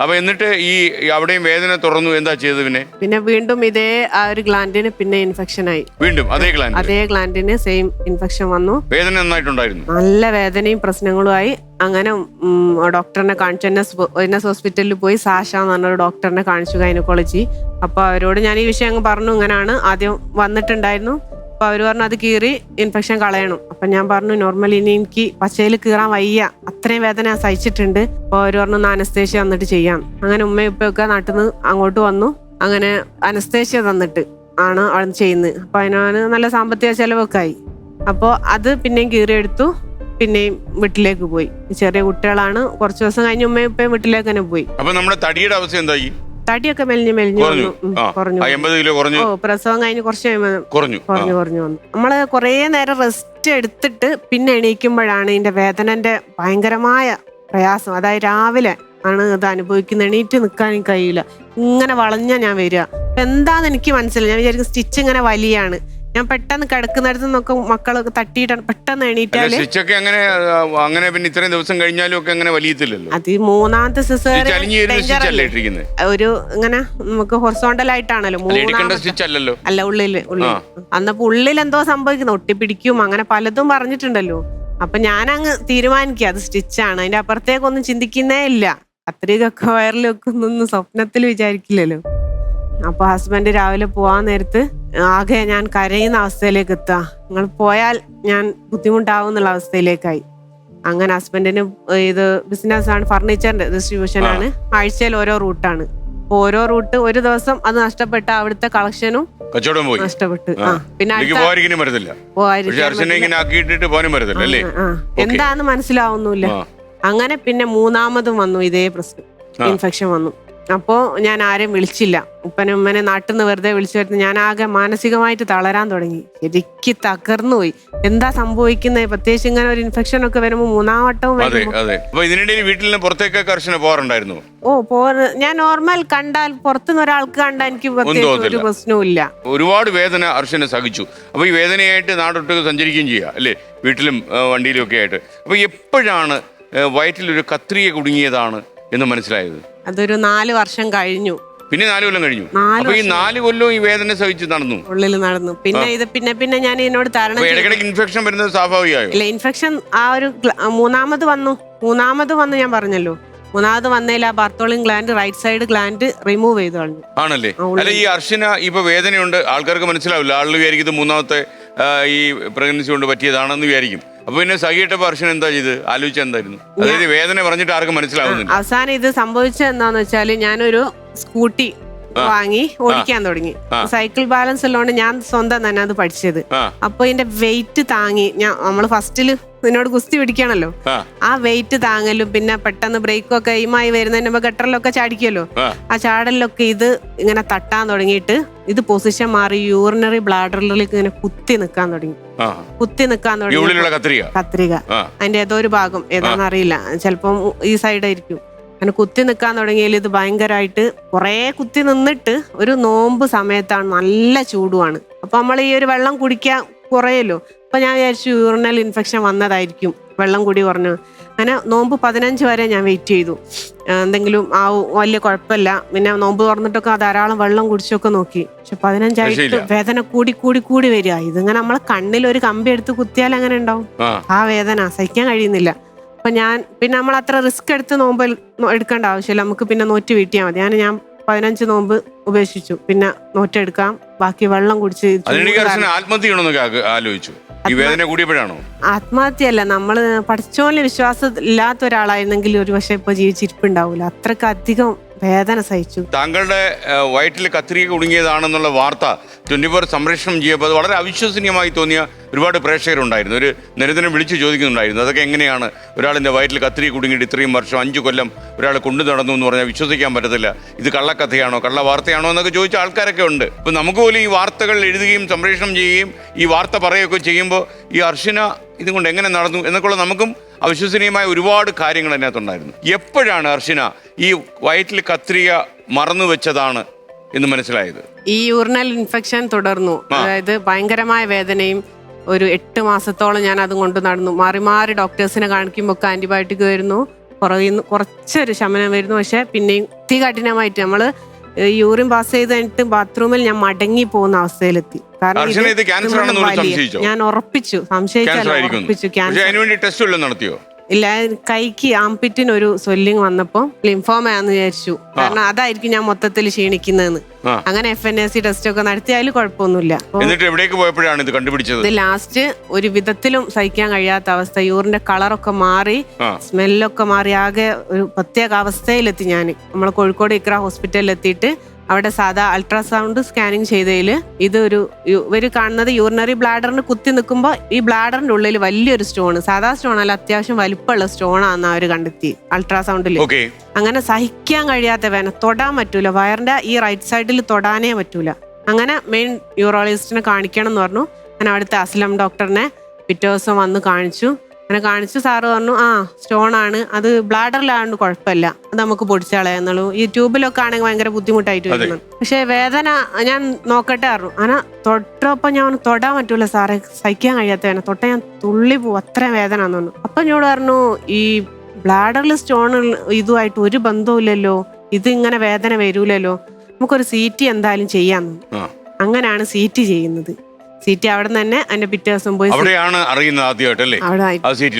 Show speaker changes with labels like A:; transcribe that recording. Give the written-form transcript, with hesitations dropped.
A: അപ്പൊ എന്നിട്ട് ഈ അവിടെയും വേദന തുറന്നു, എന്താ ചെയ്തത് പിന്നെ
B: വീണ്ടും ഇതേ ആ ഒരു ഗ്ലാൻഡിന് പിന്നെ ഇൻഫെക്ഷൻ ആയി.
A: വീണ്ടും അതേ
B: ഗ്ലാൻഡിന് സെയിം ഇൻഫെക്ഷൻ വന്നു.
A: വേദന നന്നായിട്ടുണ്ടായിരുന്നു,
B: നല്ല വേദനയും പ്രശ്നങ്ങളുമായി. അങ്ങനെ ഡോക്ടറിനെ കാണിച്ചു, NS ഹോസ്പിറ്റലിൽ പോയി. സാഷ എന്ന് പറഞ്ഞൊരു ഡോക്ടറിനെ കാണിച്ചു, ഗൈനക്കോളജി. അപ്പൊ അവരോട് ഞാൻ ഈ വിഷയം അങ്ങ് പറഞ്ഞു, ഇങ്ങനെയാണ് ആദ്യം വന്നിട്ടുണ്ടായിരുന്നു. അപ്പൊ അവര് പറഞ്ഞു അത് കീറി ഇൻഫെക്ഷൻ കളയണം. അപ്പൊ ഞാൻ പറഞ്ഞു നോർമലി ഇനി എനിക്ക് പച്ചയിൽ കീറാൻ വയ്യ, അത്രയും വേദന സഹിച്ചിട്ടുണ്ട്. അപ്പൊ അവര് പറഞ്ഞു അനസ്തേഷ്യ തന്നിട്ട് ചെയ്യാം. അങ്ങനെ ഉമ്മയും ഉപ്പയൊക്കെ നാട്ടിൽ നിന്ന് അങ്ങോട്ട് വന്നു. അങ്ങനെ അനസ്തേഷ്യ തന്നിട്ട് ആണ് അവിടെ ചെയ്യുന്നത്. അപ്പൊ അതിനാണ് നല്ല സാമ്പത്തിക ചെലവൊക്കെ ആയി. അപ്പോൾ അത് പിന്നെയും കീറിയെടുത്തു. പിന്നെയും വീട്ടിലേക്ക് പോയി. ചെറിയ കുട്ടികളാണ്. കുറച്ച് ദിവസം കഴിഞ്ഞ് ഉമ്മയും ഉപ്പയും വീട്ടിലേക്ക് തന്നെ പോയി.
A: അപ്പൊ നമ്മുടെ തടിയുടെ അവസ്ഥ എന്തായി?
B: തടിയൊക്കെ മെലിഞ്ഞു കുറഞ്ഞു.
A: 50 കിലോ കുറഞ്ഞു.
B: പ്രസവം കഴിഞ്ഞ് കുറച്ച് കുറഞ്ഞു വന്നു. നമ്മള് കുറേ നേരം റെസ്റ്റ് എടുത്തിട്ട് പിന്നെ എണീക്കുമ്പോഴാണ് ഇതിന്റെ വേദനന്റെ ഭയങ്കരമായ പ്രയാസം. അതായത് രാവിലെ ആണ് ഇത് അനുഭവിക്കുന്നത്. എണീറ്റ് നിൽക്കാൻ എനിക്ക് കഴിയില്ല. ഇങ്ങനെ വളഞ്ഞ ഞാൻ വരിക. എന്താന്ന് എനിക്ക് മനസ്സിലായി. ഞാൻ വിചാരിക്കും സ്റ്റിച്ച് ഇങ്ങനെ വലിയാണ്. ഞാൻ പെട്ടെന്ന് കിടക്കുന്നിടത്ത് നിന്നൊക്കെ മക്കളൊക്കെ തട്ടിയിട്ടാണ് പെട്ടെന്ന് എണീറ്റാല്.
A: അങ്ങനെ പിന്നെ ഇത്രയും ദിവസം കഴിഞ്ഞാലും ഒക്കെ അങ്ങനെ വലിയത്തില്ലല്ലോ.
B: അത് മൂന്നാമത്തെ ഒരു ഇങ്ങനെ നമുക്ക് ഹൊറിസോണ്ടൽ ആയിട്ടാണല്ലോ അല്ല ഉള്ളില്. അന്നപ്പോ ഉള്ളിൽ എന്തോ സംഭവിക്കുന്നു, ഒട്ടിപ്പിടിക്കും, അങ്ങനെ പലതും പറഞ്ഞിട്ടുണ്ടല്ലോ. അപ്പൊ ഞാനങ്ങ് തീരുമാനിക്കുക അത് സ്റ്റിച്ചാണ്. അതിന്റെ അപ്പുറത്തേക്കൊന്നും ചിന്തിക്കുന്നേ ഇല്ല. അത്രയൊക്കെ വയറിൽ വെക്കുന്നൊന്നും സ്വപ്നത്തിൽ വിചാരിക്കില്ലല്ലോ. അപ്പൊ ഹസ്ബൻഡ് രാവിലെ പോവാൻ നേരത്ത് ആകെ ഞാൻ കരയുന്ന അവസ്ഥയിലേക്ക് എത്തുക. നിങ്ങൾ പോയാൽ ഞാൻ ബുദ്ധിമുട്ടാവും എന്നുള്ള അവസ്ഥയിലേക്കായി. അങ്ങനെ ഹസ്ബൻഡിന് ഇത് ബിസിനസ്സാണ്, ഫർണിച്ചറിന്റെ ഡിസ്ട്രിബ്യൂഷൻ ആണ്. ആഴ്ചയിൽ ഓരോ റൂട്ടാണ്. ഓരോ റൂട്ട് ഒരു ദിവസം അത് നഷ്ടപ്പെട്ട അവിടുത്തെ കളക്ഷനും നഷ്ടപ്പെട്ടു. പിന്നെ എന്താന്ന് മനസ്സിലാവുന്നില്ല. അങ്ങനെ പിന്നെ മൂന്നാമതും വന്നു ഇതേ പ്രശ്നം, ഇൻഫെക്ഷൻ വന്നു. അപ്പോ ഞാൻ ആരെയും വിളിച്ചില്ല. ഉപ്പനെ ഉമ്മനെ നാട്ടിൽ നിന്ന് വെറുതെ വിളിച്ചു വരുന്നത്. ഞാൻ ആകെ മാനസികമായിട്ട് തളരാൻ തുടങ്ങി. ശരിക്ക് തകർന്നു പോയി. എന്താ സംഭവിക്കുന്നത്? പ്രത്യേകിച്ച് ഇങ്ങനെ ഒരു ഇൻഫെക്ഷൻ ഒക്കെ വരുമ്പോൾ മൂന്നാം വട്ടവും
A: പോകാറുണ്ടായിരുന്നു.
B: ഞാൻ നോർമൽ കണ്ടാൽ പുറത്തുനിന്ന് ഒരാൾക്ക് കണ്ടാൽ എനിക്ക് ഒരു പ്രശ്നവും ഇല്ല.
A: ഒരുപാട് വേദന അർച്ചന സഹിച്ചു. അപ്പൊ ഈ വേദനയായിട്ട് നാടൊട്ട് സഞ്ചരിക്കുകയും ചെയ്യാം അല്ലേ, വീട്ടിലും വണ്ടിയിലും ഒക്കെ ആയിട്ട്. അപ്പൊ എപ്പോഴാണ് വയറ്റിലൊരു കത്രിക കുടുങ്ങിയതാണ് എന്ന് മനസ്സിലായത്?
B: അതൊരു 4 വർഷം കഴിഞ്ഞു.
A: പിന്നെ 4 കൊല്ലം കഴിഞ്ഞു. അപ്പൊ ഈ 4 കൊല്ലം ഈ വേദന സഹിച്ച് നടന്നു.
B: പിന്നെ ഞാൻ ഇതിനോട് തരണം.
A: ഇൻഫെക്ഷൻ വരുന്നത് സ്വാഭാവികമായോ?
B: ഇല്ല, ഇൻഫെക്ഷൻ ആ ഒരു മൂന്നാമത് വന്നു ഞാൻ പറഞ്ഞല്ലോ. മൂന്നാമത് വന്നതിൽ ആ Bartholin gland, right side gland remove ചെയ്തു കളഞ്ഞു.
A: ആണല്ലേ? അല്ല, ഈ അർച്ചന ഇപ്പൊ വേദനയുണ്ട്, ആൾക്കാർക്ക് മനസ്സിലാവില്ല. ആളുകൾ വിചാരിക്കുന്നത് മൂന്നാമത്തെ ഈ പ്രഗ്നൻസി കൊണ്ട് പറ്റിയതാണെന്ന് വിചാരിക്കും. അപ്പൊ പിന്നെ സഹിയിട്ടപ്പോ അർച്ചന എന്താ ചെയ്ത് ആലോചിച്ച എന്തായിരുന്നു? അതായത് വേദന പറഞ്ഞിട്ട് ആർക്കും മനസ്സിലാവുന്നില്ല.
B: അവസാനം ഇത് സംഭവിച്ചത് എന്താന്ന് വെച്ചാല് ഞാനൊരു സ്കൂട്ടി വാങ്ങി ഓടിക്കാൻ തുടങ്ങി. സൈക്കിൾ ബാലൻസ് ഉള്ളതുകൊണ്ട് ഞാൻ സ്വന്തം തന്നെ അത് പഠിച്ചത്. അപ്പൊ ഇതിന്റെ വെയിറ്റ് താങ്ങി നമ്മള് ഫസ്റ്റില് ഇതിനോട് കുസ്തി പിടിക്കണല്ലോ. ആ വെയിറ്റ് താങ്ങലും പിന്നെ പെട്ടെന്ന് ബ്രേക്കൊക്കെ എയിമായി വരുന്നതിന് ഗട്ടറിലൊക്കെ ചാടിക്കുമല്ലോ. ആ ചാടലിലൊക്കെ ഇത് ഇങ്ങനെ തട്ടാൻ തുടങ്ങിയിട്ട് ഇത് പൊസിഷൻ മാറി യൂറിനറി ബ്ലാഡറിലേക്ക് ഇങ്ങനെ കുത്തി നിൽക്കാൻ തുടങ്ങി. കത്രിക അതിന്റെ ഏതോ ഒരു ഭാഗം ഏതാണെന്നറിയില്ല, ചിലപ്പം ഈ സൈഡായിരിക്കും. അങ്ങനെ കുത്തി നിൽക്കാൻ തുടങ്ങിയാൽ ഇത് ഭയങ്കരമായിട്ട് കുറേ കുത്തി നിന്നിട്ട് ഒരു നോമ്പ് സമയത്താണ്, നല്ല ചൂടുമാണ്. അപ്പൊ നമ്മൾ ഈ ഒരു വെള്ളം കുടിക്കാൻ കുറയല്ലോ. അപ്പൊ ഞാൻ വിചാരിച്ചു യൂറിനൽ ഇൻഫെക്ഷൻ വന്നതായിരിക്കും, വെള്ളം കൂടി കുറഞ്ഞു. അങ്ങനെ നോമ്പ് 15 വരെ ഞാൻ വെയിറ്റ് ചെയ്തു, എന്തെങ്കിലും വലിയ കുഴപ്പമില്ല. പിന്നെ നോമ്പ് തുറന്നിട്ടൊക്കെ ധാരാളം വെള്ളം കുടിച്ചൊക്കെ നോക്കി. പക്ഷെ 15 വേദന കൂടി വരിക. ഇതിങ്ങനെ നമ്മളെ കണ്ണിൽ ഒരു കമ്പി എടുത്ത് കുത്തിയാൽ അങ്ങനെ ഉണ്ടാവും. ആ വേദന സഹിക്കാൻ കഴിയുന്നില്ല. അപ്പൊ പിന്നെ നമ്മൾ അത്ര റിസ്ക് എടുത്ത് നോമ്പ് എടുക്കേണ്ട ആവശ്യമില്ല, നമുക്ക് പിന്നെ നോറ്റ് വീട്ടിയാൽ മതി. ഞാൻ 15 നോമ്പ് ഉപേക്ഷിച്ചു. പിന്നെ നോറ്റെടുക്കാം, ബാക്കി വെള്ളം കുടിച്ച്. ആത്മഹത്യയല്ല, നമ്മള് പഠിച്ചോലെ വിശ്വാസം ഇല്ലാത്ത ഒരാളായിരുന്നെങ്കിൽ ഒരു പക്ഷെ ഇപ്പൊ ജീവിച്ചിരിപ്പുണ്ടാവൂല. അത്രക്ക് അധികം വേദന സഹിച്ചു.
A: താങ്കളുടെ വയറ്റിൽ കത്രിക കുടുങ്ങിയതാണെന്നുള്ള വാർത്ത 24 സംപ്രേഷണം ചെയ്യപ്പോൾ അത് വളരെ അവിശ്വസനീയമായി തോന്നിയ ഒരുപാട് പ്രേക്ഷകരുണ്ടായിരുന്നു. ഒരു നിരന്തരം വിളിച്ചു ചോദിക്കുന്നുണ്ടായിരുന്നു, അതൊക്കെ എങ്ങനെയാണ് ഒരാളിൻ്റെ വയറ്റിൽ കത്രിക കുടുങ്ങിയിട്ട് ഇത്രയും വർഷം 5 കൊല്ലം ഒരാൾ കൊണ്ടു നടന്നു എന്ന് പറഞ്ഞാൽ വിശ്വസിക്കാൻ പറ്റത്തില്ല. ഇത് കള്ളക്കഥയാണോ കള്ള വാർത്തയാണോ എന്നൊക്കെ ചോദിച്ച ആൾക്കാരൊക്കെ ഉണ്ട്. ഇപ്പം നമുക്ക് പോലും ഈ വാർത്തകൾ എഴുതുകയും സംപ്രേഷണം ചെയ്യുകയും ഈ വാർത്ത പറയുകയൊക്കെ ചെയ്യുമ്പോൾ ഈ അർച്ചന ഇതുകൊണ്ട് എങ്ങനെ നടന്നു എന്നൊക്കെയുള്ള നമുക്കും അവിശ്വസനീയമായ ഒരുപാട് കാര്യങ്ങൾ അതിനകത്തുണ്ടായിരുന്നു. എപ്പോഴാണ് അർച്ചന ഈ വയറ്റിൽ കത്രിക മറന്നു വെച്ചതാണ് എന്ന് മനസ്സിലായത്?
B: ഈ യൂറിനൽ ഇൻഫെക്ഷൻ തുടർന്നു. അതായത് ഭയങ്കരമായ വേദനയും ഒരു 8 മാസത്തോളം ഞാൻ അതും കൊണ്ട് നടന്നു. മാറി ഡോക്ടേഴ്സിനെ കാണിക്കുമ്പോൾ ആന്റിബയോട്ടിക് വരുന്നു, പുറകിൽ കുറച്ചൊരു ശമനം വരുന്നു. പക്ഷെ പിന്നെയും കഠിനമായിട്ട് നമ്മള് യൂറിൻ പാസ് ചെയ്ത് കഴിഞ്ഞിട്ട് ബാത്റൂമിൽ ഞാൻ മടങ്ങി പോകുന്ന അവസ്ഥയിലെത്തി.
A: അർച്ചന, ഇത് ക്യാൻസർ ആണെന്ന് സംശയിച്ചോ?
B: ഞാൻ ഉറപ്പിച്ചു, സംശയിച്ചു
A: ക്യാൻസർ. ടെസ്റ്റ് വല്ലതും നടത്തിയോ?
B: ഇല്ല, കൈക്ക് ആംപിറ്റിന് ഒരു സ്വെല്ലിങ് വന്നപ്പോ ലിംഫോമയാന്ന് വിചാരിച്ചു. കാരണം അതായിരിക്കും ഞാൻ മൊത്തത്തിൽ ക്ഷീണിക്കുന്നതെന്ന്. അങ്ങനെ FNAC ടെസ്റ്റ് ഒക്കെ നടത്തി, അതിൽ കുഴപ്പമൊന്നുമില്ല.
A: എന്നിട്ട് എവിടേക്ക് പോയപ്പോഴാണ് ഇത് കണ്ടുപിടിച്ചത്?
B: ഇത് ലാസ്റ്റ് ഒരു വിധത്തിലും സഹിക്കാൻ കഴിയാത്ത അവസ്ഥ, യൂറിന്റെ കളറൊക്കെ മാറി, സ്മെല്ലൊക്കെ മാറി, ആകെ ഒരു പ്രത്യേക അവസ്ഥയിലെത്തി ഞാൻ. നമ്മൾ കോഴിക്കോട് ഇക്ര ഹോസ്പിറ്റലിൽ എത്തിയിട്ട് അവിടെ സാധാ അൾട്രാസൗണ്ട് സ്കാനിങ് ചെയ്തതിൽ ഇവര് കാണുന്നത് യൂറിനറി ബ്ലാഡറിന് കുത്തി നിൽക്കുമ്പോൾ ഈ ബ്ലാഡറിന്റെ ഉള്ളിൽ വലിയൊരു സ്റ്റോൺ, സാധാ സ്റ്റോൺ അല്ല, അത്യാവശ്യം വലിപ്പമുള്ള സ്റ്റോണാന്ന് അവര് കണ്ടെത്തി അൾട്രാസൗണ്ടിൽ. അങ്ങനെ സഹിക്കാൻ കഴിയാത്ത വേദന, തൊടാൻ പറ്റൂല, വയറിന്റെ ഈ റൈറ്റ് സൈഡിൽ തൊടാനേ പറ്റൂല. അങ്ങനെ മെയിൻ യൂറോളജിസ്റ്റിനെ കാണിക്കണം എന്ന് പറഞ്ഞു. ഞാൻ അവിടുത്തെ അസ്ലം ഡോക്ടറിനെ പിറ്റേ ദിവസം വന്ന് കാണിച്ചു. അങ്ങനെ കാണിച്ചു, സാറ് പറഞ്ഞു സ്റ്റോൺ ആണ്, അത് ബ്ലാഡറിലാണ്ട് കുഴപ്പമില്ല, അത് നമുക്ക് പൊടിച്ചാളയെന്നുള്ളൂ. ഈ ട്യൂബിലൊക്കെ ആണെങ്കിൽ ഭയങ്കര ബുദ്ധിമുട്ടായിട്ട് വരുന്നു. പക്ഷെ വേദന ഞാൻ നോക്കട്ടെ പറഞ്ഞു. അങ്ങനെ തൊട്ടപ്പോൾ ഞാൻ തൊടാൻ പറ്റൂല സാറേ, സഹിക്കാൻ കഴിയാത്ത വേദന, തൊട്ട ഞാൻ തുള്ളി പോവും, അത്രയും വേദന എന്ന് പറഞ്ഞു. അപ്പൊ എന്നോട് പറഞ്ഞു, ഈ ബ്ലാഡറിൽ സ്റ്റോൺ ഇതുമായിട്ട് ഒരു ബന്ധവുമില്ലല്ലോ, ഇത് ഇങ്ങനെ വേദന വരൂലല്ലോ, നമുക്കൊരു CT എന്തായാലും ചെയ്യാന്ന്. അങ്ങനെയാണ് CT ചെയ്യുന്നത്. CT അവിടെ നിന്ന് തന്നെ അതിന്റെ പിറ്റേ ദിവസം പോയി
A: അവിടെയാണ് അറിയുന്നത് ആദ്യമായിട്ടല്ലേ?
B: അവിടെ
A: CT